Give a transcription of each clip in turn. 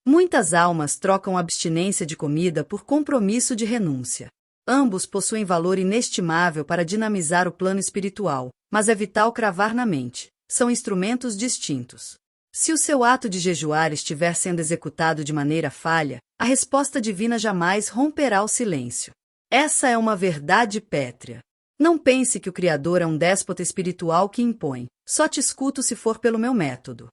Muitas almas trocam abstinência de comida por compromisso de renúncia. Ambos possuem valor inestimável para dinamizar o plano espiritual, mas é vital cravar na mente. São instrumentos distintos. Se o seu ato de jejuar estiver sendo executado de maneira falha, a resposta divina jamais romperá o silêncio. Essa é uma verdade pétrea. Não pense que o Criador é um déspota espiritual que impõe. Só te escuto se for pelo meu método.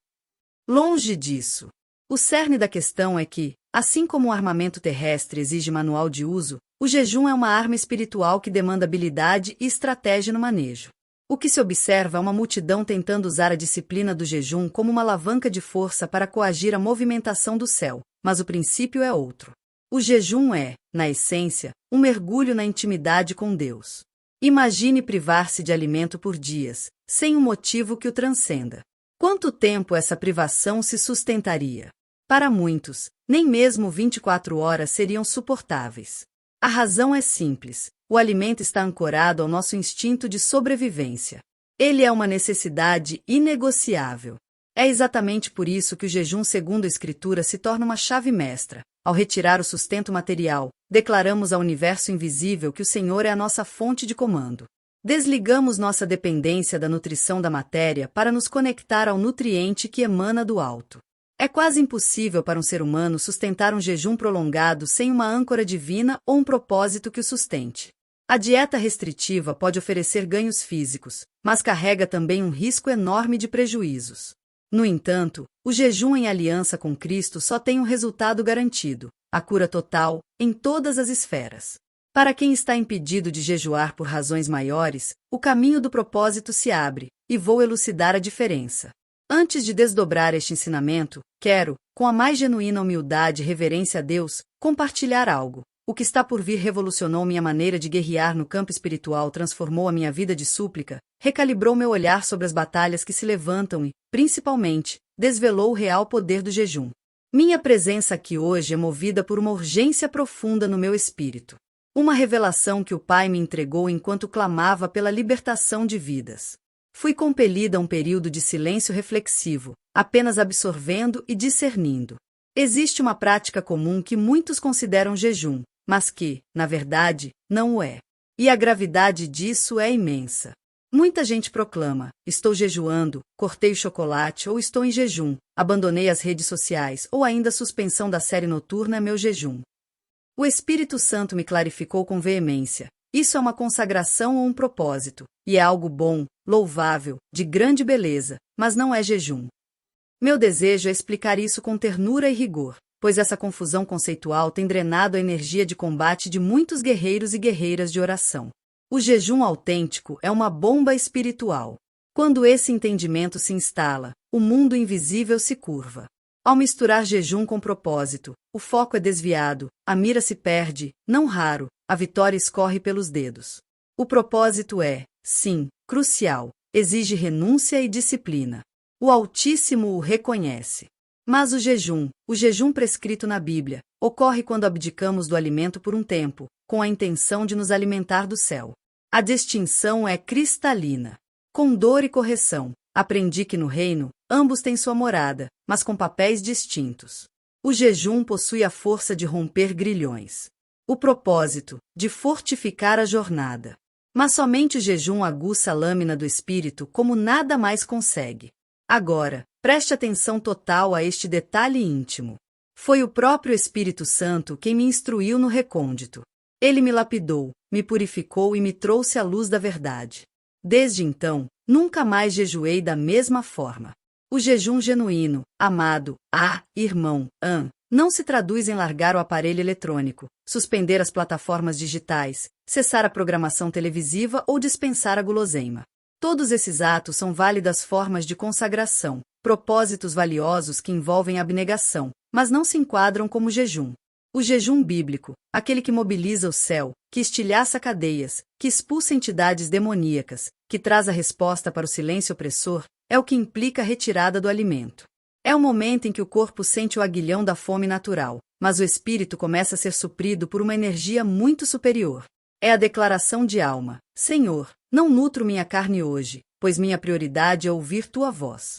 Longe disso. O cerne da questão é que, assim como o armamento terrestre exige manual de uso, o jejum é uma arma espiritual que demanda habilidade e estratégia no manejo. O que se observa é uma multidão tentando usar a disciplina do jejum como uma alavanca de força para coagir a movimentação do céu, mas o princípio é outro. O jejum é, na essência, um mergulho na intimidade com Deus. Imagine privar-se de alimento por dias, sem um motivo que o transcenda. Quanto tempo essa privação se sustentaria? Para muitos, nem mesmo 24 horas seriam suportáveis. A razão é simples: o alimento está ancorado ao nosso instinto de sobrevivência. Ele é uma necessidade inegociável. É exatamente por isso que o jejum, segundo a Escritura, se torna uma chave mestra. Ao retirar o sustento material, declaramos ao universo invisível que o Senhor é a nossa fonte de comando. Desligamos nossa dependência da nutrição da matéria para nos conectar ao nutriente que emana do alto. É quase impossível para um ser humano sustentar um jejum prolongado sem uma âncora divina ou um propósito que o sustente. A dieta restritiva pode oferecer ganhos físicos, mas carrega também um risco enorme de prejuízos. No entanto, o jejum em aliança com Cristo só tem um resultado garantido: a cura total, em todas as esferas. Para quem está impedido de jejuar por razões maiores, o caminho do propósito se abre, e vou elucidar a diferença. Antes de desdobrar este ensinamento, quero, com a mais genuína humildade e reverência a Deus, compartilhar algo. O que está por vir revolucionou minha maneira de guerrear no campo espiritual, transformou a minha vida de súplica, recalibrou meu olhar sobre as batalhas que se levantam e, principalmente, desvelou o real poder do jejum. Minha presença aqui hoje é movida por uma urgência profunda no meu espírito. Uma revelação que o Pai me entregou enquanto clamava pela libertação de vidas. Fui compelida a um período de silêncio reflexivo, apenas absorvendo e discernindo. Existe uma prática comum que muitos consideram jejum, mas que, na verdade, não o é. E a gravidade disso é imensa. Muita gente proclama: estou jejuando, cortei o chocolate ou estou em jejum, abandonei as redes sociais ou ainda a suspensão da série noturna é meu jejum. O Espírito Santo me clarificou com veemência: isso é uma consagração ou um propósito, e é algo bom, louvável, de grande beleza, mas não é jejum. Meu desejo é explicar isso com ternura e rigor, pois essa confusão conceitual tem drenado a energia de combate de muitos guerreiros e guerreiras de oração. O jejum autêntico é uma bomba espiritual. Quando esse entendimento se instala, o mundo invisível se curva. Ao misturar jejum com propósito, o foco é desviado, a mira se perde, não raro, a vitória escorre pelos dedos. O propósito é, sim, crucial, exige renúncia e disciplina. O Altíssimo o reconhece. Mas o jejum prescrito na Bíblia, ocorre quando abdicamos do alimento por um tempo, com a intenção de nos alimentar do céu. A distinção é cristalina. Com dor e correção, aprendi que no reino, ambos têm sua morada, mas com papéis distintos. O jejum possui a força de romper grilhões. O propósito, de fortificar a jornada. Mas somente o jejum aguça a lâmina do espírito como nada mais consegue. Agora, preste atenção total a este detalhe íntimo. Foi o próprio Espírito Santo quem me instruiu no recôndito. Ele me lapidou, me purificou e me trouxe à luz da verdade. Desde então, nunca mais jejuei da mesma forma. O jejum genuíno, amado, irmão, não se traduz em largar o aparelho eletrônico, suspender as plataformas digitais, cessar a programação televisiva ou dispensar a guloseima. Todos esses atos são válidas formas de consagração, propósitos valiosos que envolvem abnegação, mas não se enquadram como jejum. O jejum bíblico, aquele que mobiliza o céu, que estilhaça cadeias, que expulsa entidades demoníacas, que traz a resposta para o silêncio opressor, é o que implica a retirada do alimento. É o momento em que o corpo sente o aguilhão da fome natural, mas o espírito começa a ser suprido por uma energia muito superior. É a declaração de alma: Senhor, não nutro minha carne hoje, pois minha prioridade é ouvir tua voz.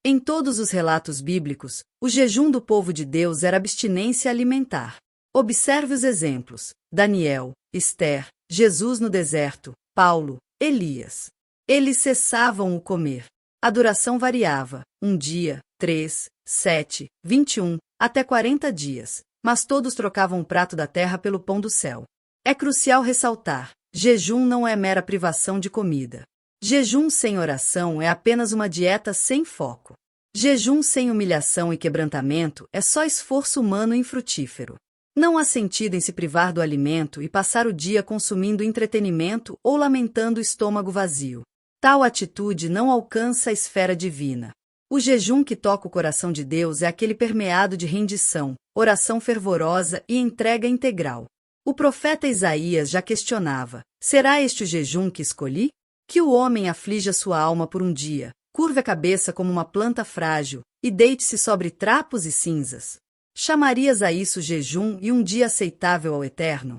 Em todos os relatos bíblicos, o jejum do povo de Deus era abstinência alimentar. Observe os exemplos: Daniel, Esther, Jesus no deserto, Paulo, Elias. Eles cessavam o comer. A duração variava, 1 dia, 3, 7, 21, até 40 dias, mas todos trocavam o prato da terra pelo pão do céu. É crucial ressaltar: jejum não é mera privação de comida. Jejum sem oração é apenas uma dieta sem foco. Jejum sem humilhação e quebrantamento é só esforço humano infrutífero. Não há sentido em se privar do alimento e passar o dia consumindo entretenimento ou lamentando o estômago vazio. Tal atitude não alcança a esfera divina. O jejum que toca o coração de Deus é aquele permeado de rendição, oração fervorosa e entrega integral. O profeta Isaías já questionava: será este o jejum que escolhi? Que o homem aflija sua alma por um dia, curve a cabeça como uma planta frágil, e deite-se sobre trapos e cinzas. Chamarias a isso jejum e um dia aceitável ao Eterno?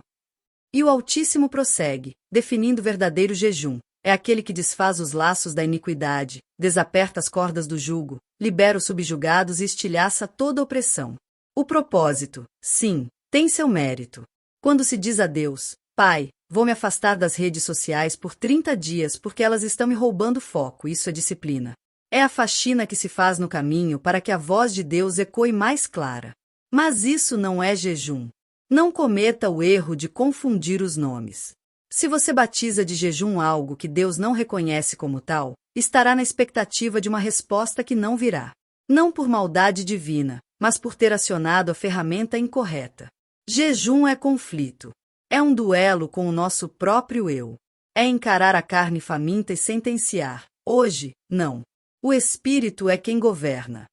E o Altíssimo prossegue, definindo verdadeiro jejum: é aquele que desfaz os laços da iniquidade, desaperta as cordas do jugo, libera os subjugados e estilhaça toda opressão. O propósito, sim, tem seu mérito. Quando se diz a Deus: Pai, vou me afastar das redes sociais por 30 dias porque elas estão me roubando foco, isso é disciplina. É a faxina que se faz no caminho para que a voz de Deus ecoe mais clara. Mas isso não é jejum. Não cometa o erro de confundir os nomes. Se você batiza de jejum algo que Deus não reconhece como tal, estará na expectativa de uma resposta que não virá. Não por maldade divina, mas por ter acionado a ferramenta incorreta. Jejum é conflito. É um duelo com o nosso próprio eu. É encarar a carne faminta e sentenciar: hoje, não. O Espírito é quem governa.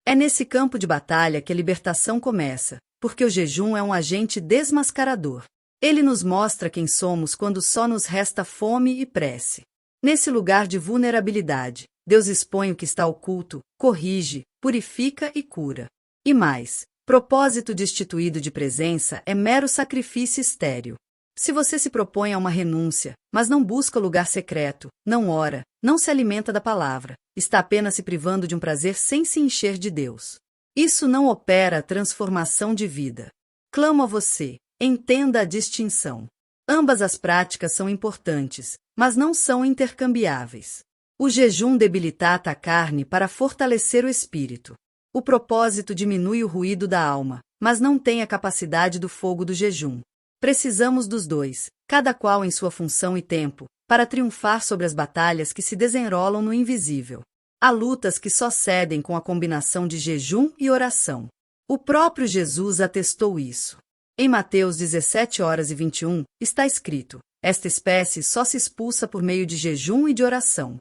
É nesse campo de batalha que a libertação começa, porque o jejum é um agente desmascarador. Ele nos mostra quem somos quando só nos resta fome e prece. Nesse lugar de vulnerabilidade, Deus expõe o que está oculto, corrige, purifica e cura. E mais, propósito destituído de presença é mero sacrifício estéril. Se você se propõe a uma renúncia, mas não busca lugar secreto, não ora, não se alimenta da palavra, está apenas se privando de um prazer sem se encher de Deus. Isso não opera a transformação de vida. Clamo a você, entenda a distinção. Ambas as práticas são importantes, mas não são intercambiáveis. O jejum debilita a carne para fortalecer o espírito. O propósito diminui o ruído da alma, mas não tem a capacidade do fogo do jejum. Precisamos dos dois, cada qual em sua função e tempo, para triunfar sobre as batalhas que se desenrolam no invisível. Há lutas que só cedem com a combinação de jejum e oração. O próprio Jesus atestou isso. Em Mateus 17h21, está escrito: esta espécie só se expulsa por meio de jejum e de oração.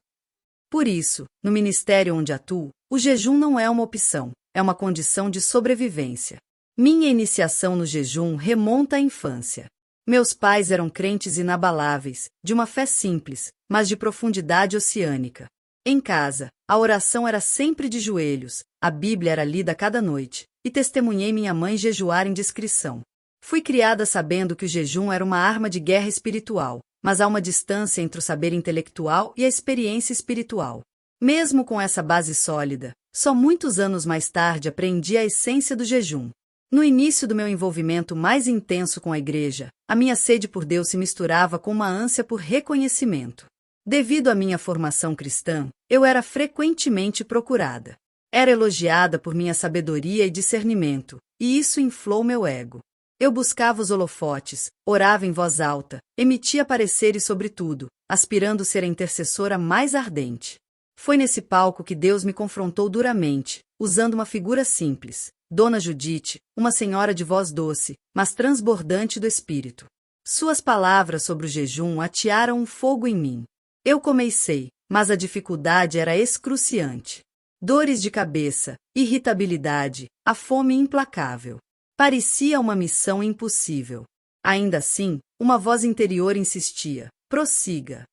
Por isso, no ministério onde atuo, o jejum não é uma opção, é uma condição de sobrevivência. Minha iniciação no jejum remonta à infância. Meus pais eram crentes inabaláveis, de uma fé simples, mas de profundidade oceânica. Em casa, a oração era sempre de joelhos, a Bíblia era lida cada noite, e testemunhei minha mãe jejuar em discrição. Fui criada sabendo que o jejum era uma arma de guerra espiritual, mas há uma distância entre o saber intelectual e a experiência espiritual. Mesmo com essa base sólida, só muitos anos mais tarde aprendi a essência do jejum. No início do meu envolvimento mais intenso com a igreja, a minha sede por Deus se misturava com uma ânsia por reconhecimento. Devido à minha formação cristã, eu era frequentemente procurada. Era elogiada por minha sabedoria e discernimento, e isso inflou meu ego. Eu buscava os holofotes, orava em voz alta, emitia pareceres sobre tudo, aspirando ser a intercessora mais ardente. Foi nesse palco que Deus me confrontou duramente, usando uma figura simples, Dona Judite, uma senhora de voz doce, mas transbordante do espírito. Suas palavras sobre o jejum atearam um fogo em mim. Eu comecei, mas a dificuldade era excruciante. Dores de cabeça, irritabilidade, a fome implacável. Parecia uma missão impossível. Ainda assim, uma voz interior insistia: prossiga.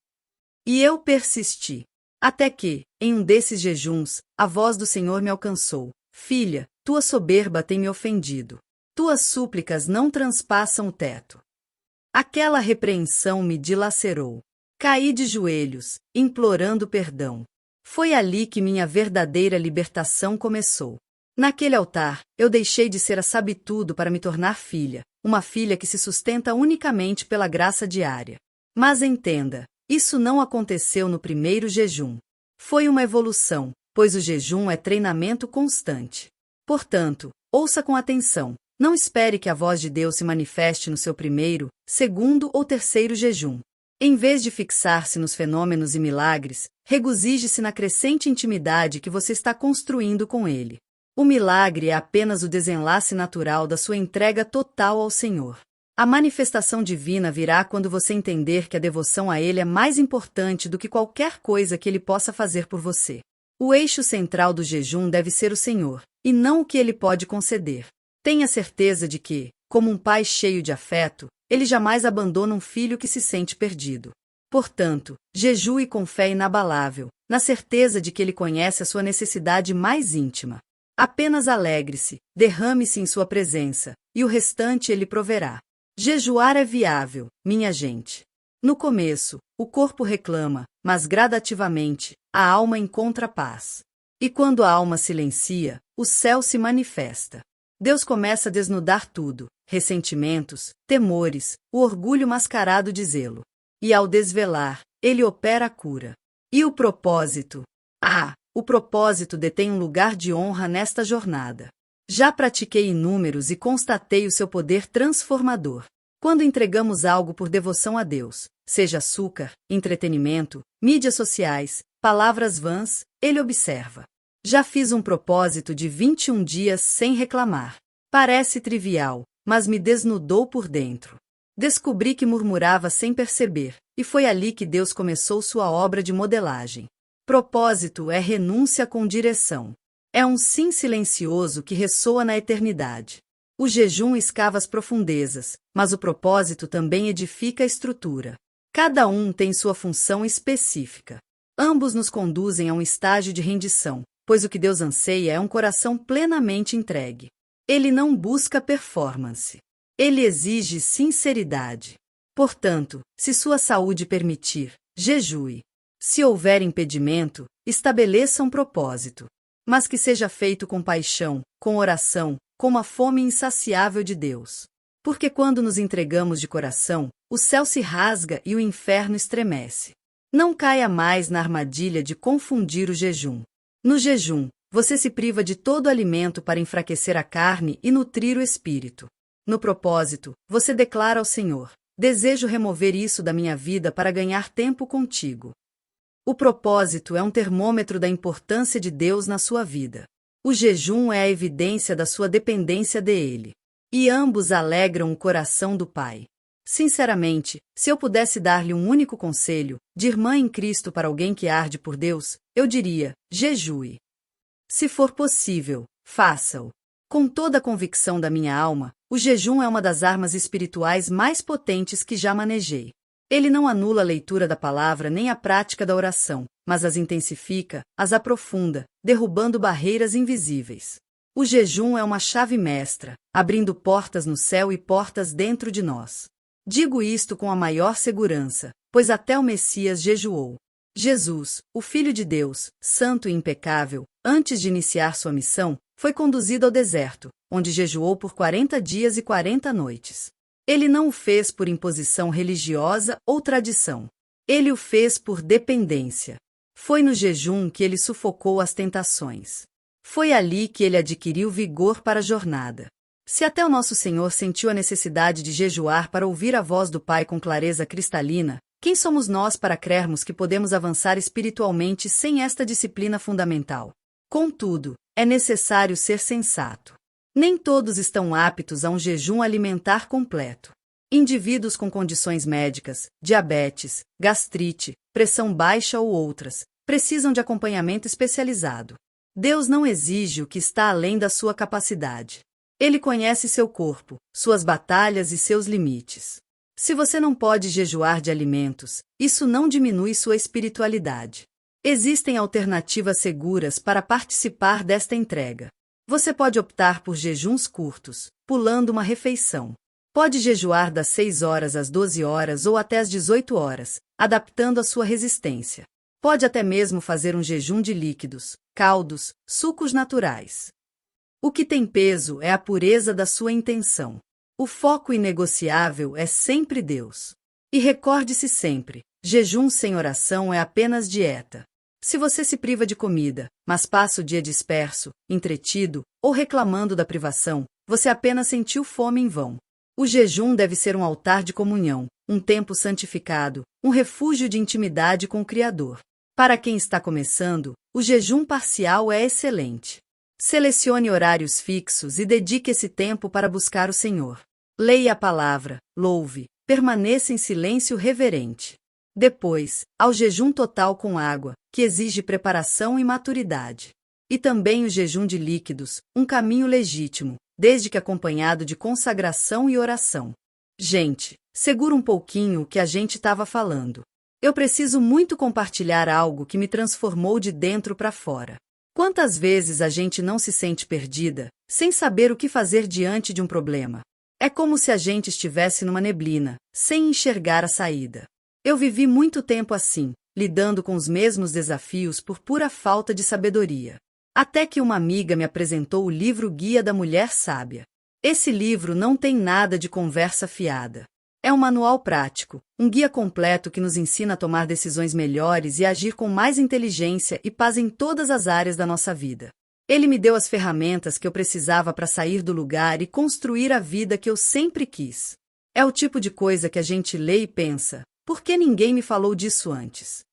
E eu persisti. Até que, em um desses jejuns, a voz do Senhor me alcançou: filha, tua soberba tem me ofendido. Tuas súplicas não transpassam o teto. Aquela repreensão me dilacerou. Caí de joelhos, implorando perdão. Foi ali que minha verdadeira libertação começou. Naquele altar, eu deixei de ser a sabe-tudo para me tornar filha, uma filha que se sustenta unicamente pela graça diária. Mas entenda, isso não aconteceu no primeiro jejum. Foi uma evolução, pois o jejum é treinamento constante. Portanto, ouça com atenção. Não espere que a voz de Deus se manifeste no seu primeiro, segundo ou terceiro jejum. Em vez de fixar-se nos fenômenos e milagres, regozije-se na crescente intimidade que você está construindo com Ele. O milagre é apenas o desenlace natural da sua entrega total ao Senhor. A manifestação divina virá quando você entender que a devoção a Ele é mais importante do que qualquer coisa que Ele possa fazer por você. O eixo central do jejum deve ser o Senhor, e não o que Ele pode conceder. Tenha certeza de que, como um pai cheio de afeto, Ele jamais abandona um filho que se sente perdido. Portanto, jejue com fé inabalável, na certeza de que Ele conhece a sua necessidade mais íntima. Apenas alegre-se, derrame-se em sua presença, e o restante Ele proverá. Jejuar é viável, minha gente. No começo, o corpo reclama, mas gradativamente, a alma encontra paz. E quando a alma silencia, o céu se manifesta. Deus começa a desnudar tudo, ressentimentos, temores, o orgulho mascarado de zelo. E ao desvelar, Ele opera a cura. E o propósito? O propósito detém um lugar de honra nesta jornada. Já pratiquei inúmeros e constatei o seu poder transformador. Quando entregamos algo por devoção a Deus, seja açúcar, entretenimento, mídias sociais, palavras vãs, Ele observa. Já fiz um propósito de 21 dias sem reclamar. Parece trivial, mas me desnudou por dentro. Descobri que murmurava sem perceber, e foi ali que Deus começou sua obra de modelagem. Propósito é renúncia com direção. É um sim silencioso que ressoa na eternidade. O jejum escava as profundezas, mas o propósito também edifica a estrutura. Cada um tem sua função específica. Ambos nos conduzem a um estágio de rendição, pois o que Deus anseia é um coração plenamente entregue. Ele não busca performance. Ele exige sinceridade. Portanto, se sua saúde permitir, jejue. Se houver impedimento, estabeleça um propósito. Mas que seja feito com paixão, com oração, com a fome insaciável de Deus. Porque quando nos entregamos de coração, o céu se rasga e o inferno estremece. Não caia mais na armadilha de confundir o jejum. No jejum, você se priva de todo alimento para enfraquecer a carne e nutrir o espírito. No propósito, você declara ao Senhor: desejo remover isso da minha vida para ganhar tempo contigo. O propósito é um termômetro da importância de Deus na sua vida. O jejum é a evidência da sua dependência dele. E ambos alegram o coração do Pai. Sinceramente, se eu pudesse dar-lhe um único conselho, de irmã em Cristo para alguém que arde por Deus, eu diria: jejue. Se for possível, faça-o. Com toda a convicção da minha alma, o jejum é uma das armas espirituais mais potentes que já manejei. Ele não anula a leitura da palavra nem a prática da oração, mas as intensifica, as aprofunda, derrubando barreiras invisíveis. O jejum é uma chave mestra, abrindo portas no céu e portas dentro de nós. Digo isto com a maior segurança, pois até o Messias jejuou. Jesus, o Filho de Deus, santo e impecável, antes de iniciar sua missão, foi conduzido ao deserto, onde jejuou por 40 dias e 40 noites. Ele não o fez por imposição religiosa ou tradição. Ele o fez por dependência. Foi no jejum que ele sufocou as tentações. Foi ali que ele adquiriu vigor para a jornada. Se até o nosso Senhor sentiu a necessidade de jejuar para ouvir a voz do Pai com clareza cristalina, quem somos nós para crermos que podemos avançar espiritualmente sem esta disciplina fundamental? Contudo, é necessário ser sensato. Nem todos estão aptos a um jejum alimentar completo. Indivíduos com condições médicas, diabetes, gastrite, pressão baixa ou outras, precisam de acompanhamento especializado. Deus não exige o que está além da sua capacidade. Ele conhece seu corpo, suas batalhas e seus limites. Se você não pode jejuar de alimentos, isso não diminui sua espiritualidade. Existem alternativas seguras para participar desta entrega. Você pode optar por jejuns curtos, pulando uma refeição. Pode jejuar das 6 horas às 12 horas ou até às 18 horas, adaptando a sua resistência. Pode até mesmo fazer um jejum de líquidos, caldos, sucos naturais. O que tem peso é a pureza da sua intenção. O foco inegociável é sempre Deus. E recorde-se sempre, jejum sem oração é apenas dieta. Se você se priva de comida, mas passa o dia disperso, entretido ou reclamando da privação, você apenas sentiu fome em vão. O jejum deve ser um altar de comunhão, um tempo santificado, um refúgio de intimidade com o Criador. Para quem está começando, o jejum parcial é excelente. Selecione horários fixos e dedique esse tempo para buscar o Senhor. Leia a palavra, louve, permaneça em silêncio reverente. Depois, ao jejum total com água, que exige preparação e maturidade. E também o jejum de líquidos, um caminho legítimo, desde que acompanhado de consagração e oração. Gente, segura um pouquinho o que a gente estava falando. Eu preciso muito compartilhar algo que me transformou de dentro para fora. Quantas vezes a gente não se sente perdida, sem saber o que fazer diante de um problema? É como se a gente estivesse numa neblina, sem enxergar a saída. Eu vivi muito tempo assim, lidando com os mesmos desafios por pura falta de sabedoria. Até que uma amiga me apresentou o livro Guia da Mulher Sábia. Esse livro não tem nada de conversa fiada. É um manual prático, um guia completo que nos ensina a tomar decisões melhores e agir com mais inteligência e paz em todas as áreas da nossa vida. Ele me deu as ferramentas que eu precisava para sair do lugar e construir a vida que eu sempre quis. É o tipo de coisa que a gente lê e pensa, por que ninguém me falou disso antes?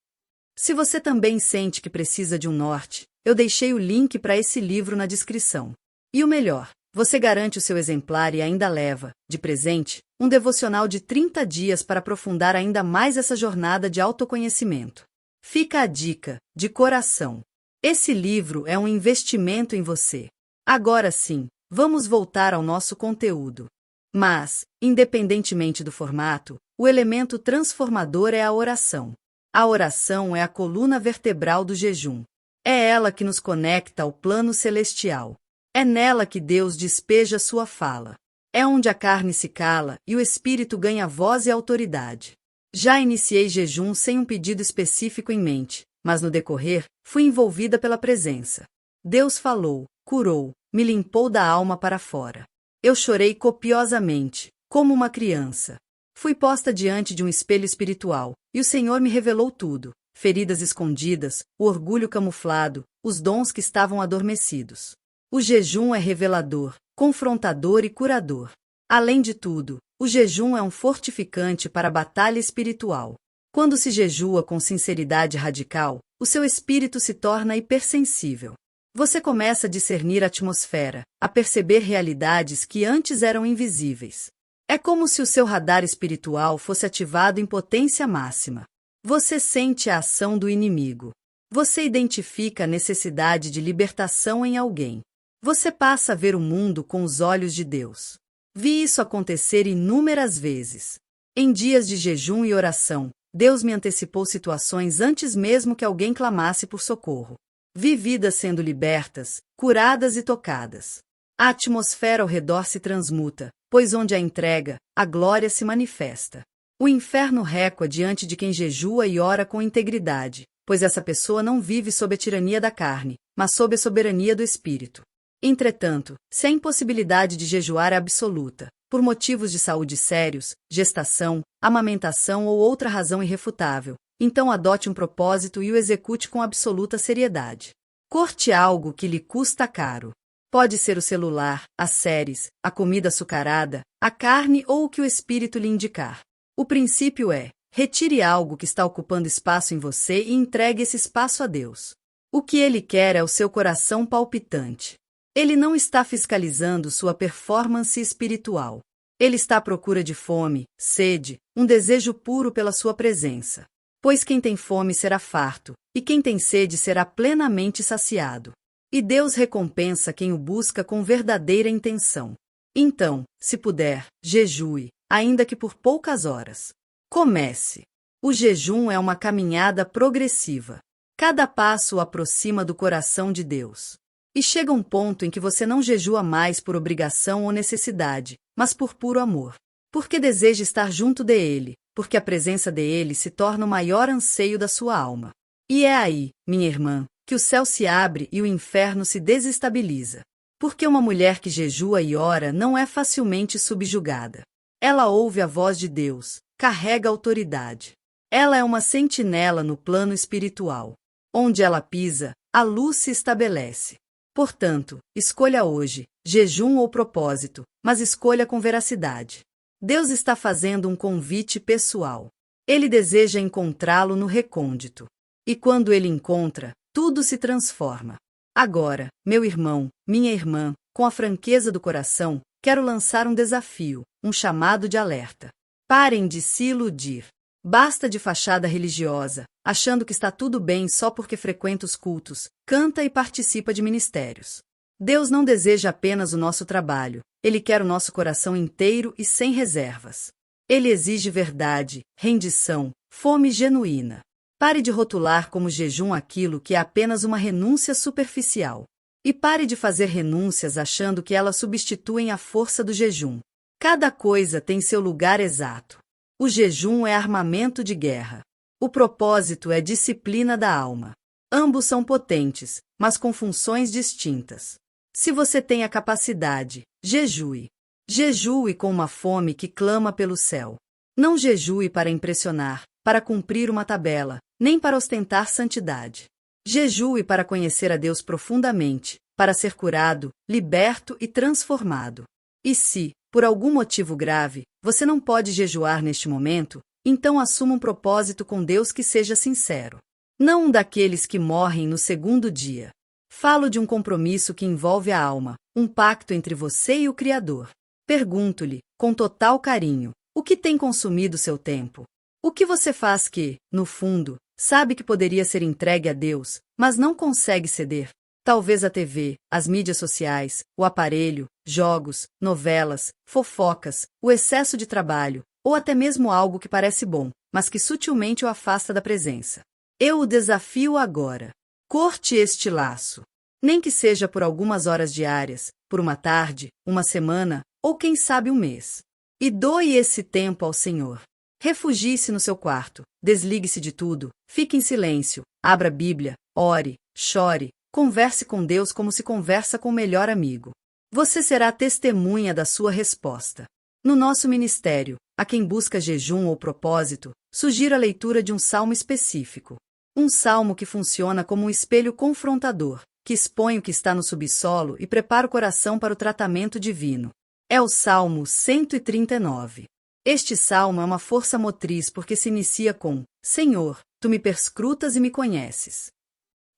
Se você também sente que precisa de um norte, eu deixei o link para esse livro na descrição. E o melhor, você garante o seu exemplar e ainda leva, de presente, um devocional de 30 dias para aprofundar ainda mais essa jornada de autoconhecimento. Fica a dica, de coração. Esse livro é um investimento em você. Agora sim, vamos voltar ao nosso conteúdo. Mas, independentemente do formato, o elemento transformador é a oração. A oração é a coluna vertebral do jejum. É ela que nos conecta ao plano celestial. É nela que Deus despeja sua fala. É onde a carne se cala e o espírito ganha voz e autoridade. Já iniciei jejum sem um pedido específico em mente, mas no decorrer, fui envolvida pela presença. Deus falou, curou, me limpou da alma para fora. Eu chorei copiosamente, como uma criança. Fui posta diante de um espelho espiritual, e o Senhor me revelou tudo: feridas escondidas, o orgulho camuflado, os dons que estavam adormecidos. O jejum é revelador, confrontador e curador. Além de tudo, o jejum é um fortificante para a batalha espiritual. Quando se jejua com sinceridade radical, o seu espírito se torna hipersensível. Você começa a discernir a atmosfera, a perceber realidades que antes eram invisíveis. É como se o seu radar espiritual fosse ativado em potência máxima. Você sente a ação do inimigo. Você identifica a necessidade de libertação em alguém. Você passa a ver o mundo com os olhos de Deus. Vi isso acontecer inúmeras vezes. Em dias de jejum e oração, Deus me antecipou situações antes mesmo que alguém clamasse por socorro. Vi vidas sendo libertas, curadas e tocadas. A atmosfera ao redor se transmuta, pois onde há entrega, a glória se manifesta. O inferno recua diante de quem jejua e ora com integridade, pois essa pessoa não vive sob a tirania da carne, mas sob a soberania do Espírito. Entretanto, se a impossibilidade de jejuar é absoluta, por motivos de saúde sérios, gestação, amamentação ou outra razão irrefutável, então adote um propósito e o execute com absoluta seriedade. Corte algo que lhe custa caro. Pode ser o celular, as séries, a comida açucarada, a carne ou o que o espírito lhe indicar. O princípio é: retire algo que está ocupando espaço em você e entregue esse espaço a Deus. O que Ele quer é o seu coração palpitante. Ele não está fiscalizando sua performance espiritual. Ele está à procura de fome, sede, um desejo puro pela sua presença. Pois quem tem fome será farto, e quem tem sede será plenamente saciado. E Deus recompensa quem o busca com verdadeira intenção. Então, se puder, jejue, ainda que por poucas horas. Comece. O jejum é uma caminhada progressiva. Cada passo o aproxima do coração de Deus. E chega um ponto em que você não jejua mais por obrigação ou necessidade, mas por puro amor. Porque deseja estar junto dele, porque a presença dele se torna o maior anseio da sua alma. E é aí, minha irmã, que o céu se abre e o inferno se desestabiliza. Porque uma mulher que jejua e ora não é facilmente subjugada. Ela ouve a voz de Deus, carrega autoridade. Ela é uma sentinela no plano espiritual. Onde ela pisa, a luz se estabelece. Portanto, escolha hoje, jejum ou propósito, mas escolha com veracidade. Deus está fazendo um convite pessoal. Ele deseja encontrá-lo no recôndito. E quando ele encontra, tudo se transforma. Agora, meu irmão, minha irmã, com a franqueza do coração, quero lançar um desafio, um chamado de alerta. Parem de se iludir. Basta de fachada religiosa, achando que está tudo bem só porque frequenta os cultos, canta e participa de ministérios. Deus não deseja apenas o nosso trabalho, Ele quer o nosso coração inteiro e sem reservas. Ele exige verdade, rendição, fome genuína. Pare de rotular como jejum aquilo que é apenas uma renúncia superficial. E pare de fazer renúncias achando que elas substituem a força do jejum. Cada coisa tem seu lugar exato. O jejum é armamento de guerra. O propósito é disciplina da alma. Ambos são potentes, mas com funções distintas. Se você tem a capacidade, jejue. Jejue com uma fome que clama pelo céu. Não jejue para impressionar, para cumprir uma tabela, nem para ostentar santidade. Jejue para conhecer a Deus profundamente, para ser curado, liberto e transformado. E se, por algum motivo grave, você não pode jejuar neste momento, então assuma um propósito com Deus que seja sincero. Não um daqueles que morrem no segundo dia. Falo de um compromisso que envolve a alma, um pacto entre você e o Criador. Pergunto-lhe, com total carinho, o que tem consumido seu tempo? O que você faz que, no fundo, sabe que poderia ser entregue a Deus, mas não consegue ceder? Talvez a TV, as mídias sociais, o aparelho, jogos, novelas, fofocas, o excesso de trabalho, ou até mesmo algo que parece bom, mas que sutilmente o afasta da presença. Eu o desafio agora. Corte este laço. Nem que seja por algumas horas diárias, por uma tarde, uma semana, ou quem sabe um mês. E doe esse tempo ao Senhor. Refugie-se no seu quarto, desligue-se de tudo, fique em silêncio, abra a Bíblia, ore, chore, converse com Deus como se conversa com o melhor amigo. Você será testemunha da sua resposta. No nosso ministério, a quem busca jejum ou propósito, sugiro a leitura de um salmo específico. Um salmo que funciona como um espelho confrontador, que expõe o que está no subsolo e prepara o coração para o tratamento divino. É o Salmo 139. Este salmo é uma força motriz porque se inicia com: Senhor, tu me perscrutas e me conheces.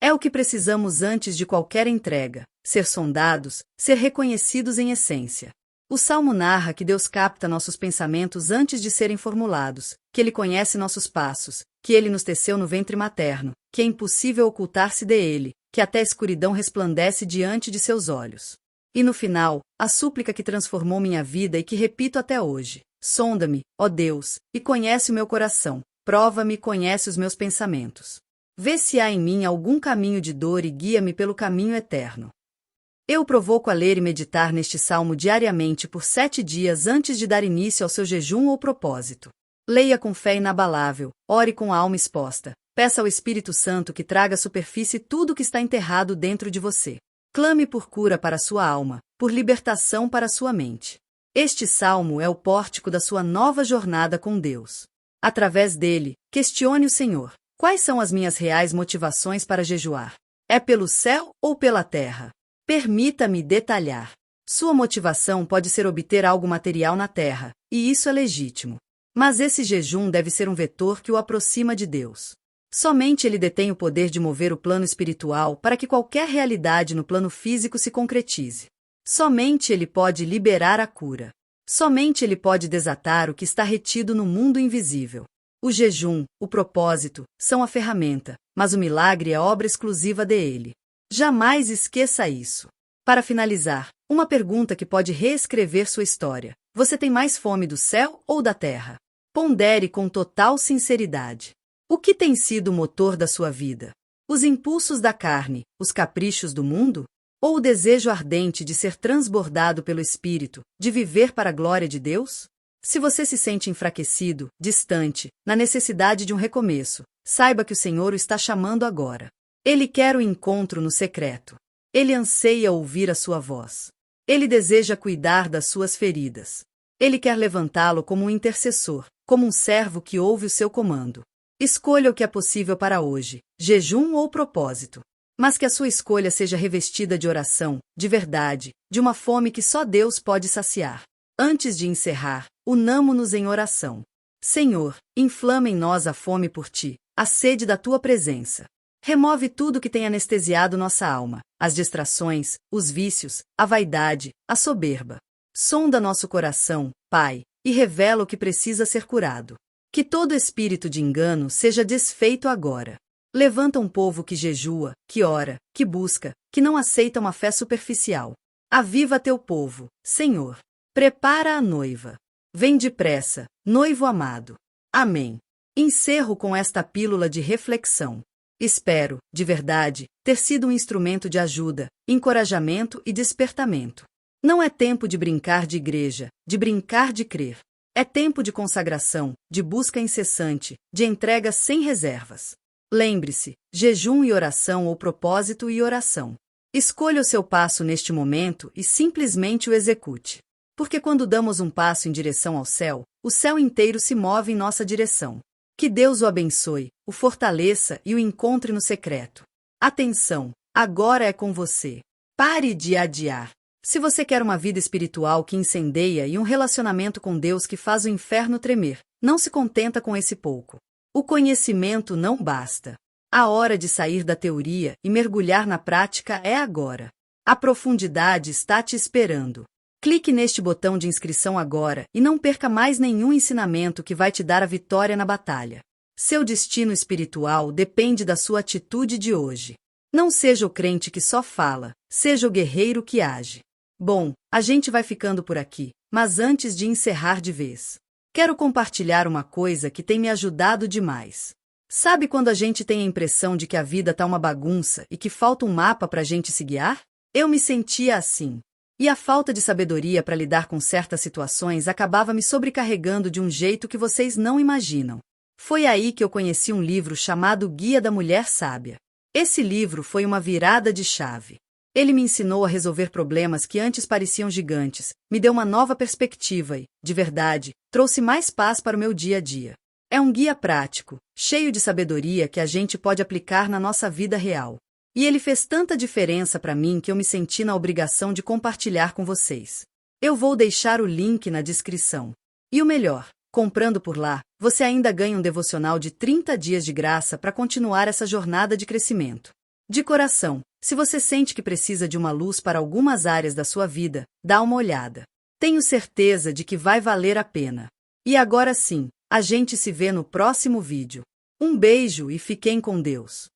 É o que precisamos antes de qualquer entrega, ser sondados, ser reconhecidos em essência. O salmo narra que Deus capta nossos pensamentos antes de serem formulados, que Ele conhece nossos passos, que Ele nos teceu no ventre materno, que é impossível ocultar-se dele, que até a escuridão resplandece diante de seus olhos. E no final, a súplica que transformou minha vida e que repito até hoje: sonda-me, ó Deus, e conhece o meu coração, prova-me e conhece os meus pensamentos. Vê se há em mim algum caminho de dor e guia-me pelo caminho eterno. Eu o provoco a ler e meditar neste salmo diariamente por 7 dias antes de dar início ao seu jejum ou propósito. Leia com fé inabalável, ore com a alma exposta, peça ao Espírito Santo que traga à superfície tudo que está enterrado dentro de você. Clame por cura para sua alma, por libertação para sua mente. Este salmo é o pórtico da sua nova jornada com Deus. Através dele, questione o Senhor: quais são as minhas reais motivações para jejuar? É pelo céu ou pela terra? Permita-me detalhar. Sua motivação pode ser obter algo material na terra, e isso é legítimo. Mas esse jejum deve ser um vetor que o aproxima de Deus. Somente Ele detém o poder de mover o plano espiritual para que qualquer realidade no plano físico se concretize. Somente Ele pode liberar a cura. Somente Ele pode desatar o que está retido no mundo invisível. O jejum, o propósito, são a ferramenta, mas o milagre é obra exclusiva dele. Jamais esqueça isso. Para finalizar, uma pergunta que pode reescrever sua história: você tem mais fome do céu ou da terra? Pondere com total sinceridade. O que tem sido o motor da sua vida? Os impulsos da carne, os caprichos do mundo? Ou o desejo ardente de ser transbordado pelo Espírito, de viver para a glória de Deus? Se você se sente enfraquecido, distante, na necessidade de um recomeço, saiba que o Senhor o está chamando agora. Ele quer o encontro no secreto. Ele anseia ouvir a sua voz. Ele deseja cuidar das suas feridas. Ele quer levantá-lo como um intercessor, como um servo que ouve o seu comando. Escolha o que é possível para hoje, jejum ou propósito. Mas que a sua escolha seja revestida de oração, de verdade, de uma fome que só Deus pode saciar. Antes de encerrar, unamo-nos em oração. Senhor, inflama em nós a fome por Ti, a sede da Tua presença. Remove tudo que tem anestesiado nossa alma, as distrações, os vícios, a vaidade, a soberba. Sonda nosso coração, Pai, e revela o que precisa ser curado. Que todo espírito de engano seja desfeito agora. Levanta um povo que jejua, que ora, que busca, que não aceita uma fé superficial. Aviva teu povo, Senhor. Prepara a noiva. Vem depressa, noivo amado. Amém. Encerro com esta pílula de reflexão. Espero, de verdade, ter sido um instrumento de ajuda, encorajamento e despertamento. Não é tempo de brincar de igreja, de brincar de crer. É tempo de consagração, de busca incessante, de entrega sem reservas. Lembre-se, jejum e oração ou propósito e oração. Escolha o seu passo neste momento e simplesmente o execute. Porque quando damos um passo em direção ao céu, o céu inteiro se move em nossa direção. Que Deus o abençoe, o fortaleça e o encontre no secreto. Atenção, agora é com você. Pare de adiar. Se você quer uma vida espiritual que incendeia e um relacionamento com Deus que faz o inferno tremer, não se contenta com esse pouco. O conhecimento não basta. A hora de sair da teoria e mergulhar na prática é agora. A profundidade está te esperando. Clique neste botão de inscrição agora e não perca mais nenhum ensinamento que vai te dar a vitória na batalha. Seu destino espiritual depende da sua atitude de hoje. Não seja o crente que só fala, seja o guerreiro que age. Bom, a gente vai ficando por aqui, mas antes de encerrar de vez, quero compartilhar uma coisa que tem me ajudado demais. Sabe quando a gente tem a impressão de que a vida tá uma bagunça e que falta um mapa pra gente se guiar? Eu me sentia assim. E a falta de sabedoria para lidar com certas situações acabava me sobrecarregando de um jeito que vocês não imaginam. Foi aí que eu conheci um livro chamado Guia da Mulher Sábia. Esse livro foi uma virada de chave. Ele me ensinou a resolver problemas que antes pareciam gigantes, me deu uma nova perspectiva e, de verdade, trouxe mais paz para o meu dia a dia. É um guia prático, cheio de sabedoria que a gente pode aplicar na nossa vida real. E ele fez tanta diferença para mim que eu me senti na obrigação de compartilhar com vocês. Eu vou deixar o link na descrição. E o melhor, comprando por lá, você ainda ganha um devocional de 30 dias de graça para continuar essa jornada de crescimento. De coração, se você sente que precisa de uma luz para algumas áreas da sua vida, dá uma olhada. Tenho certeza de que vai valer a pena. E agora sim, a gente se vê no próximo vídeo. Um beijo e fiquem com Deus.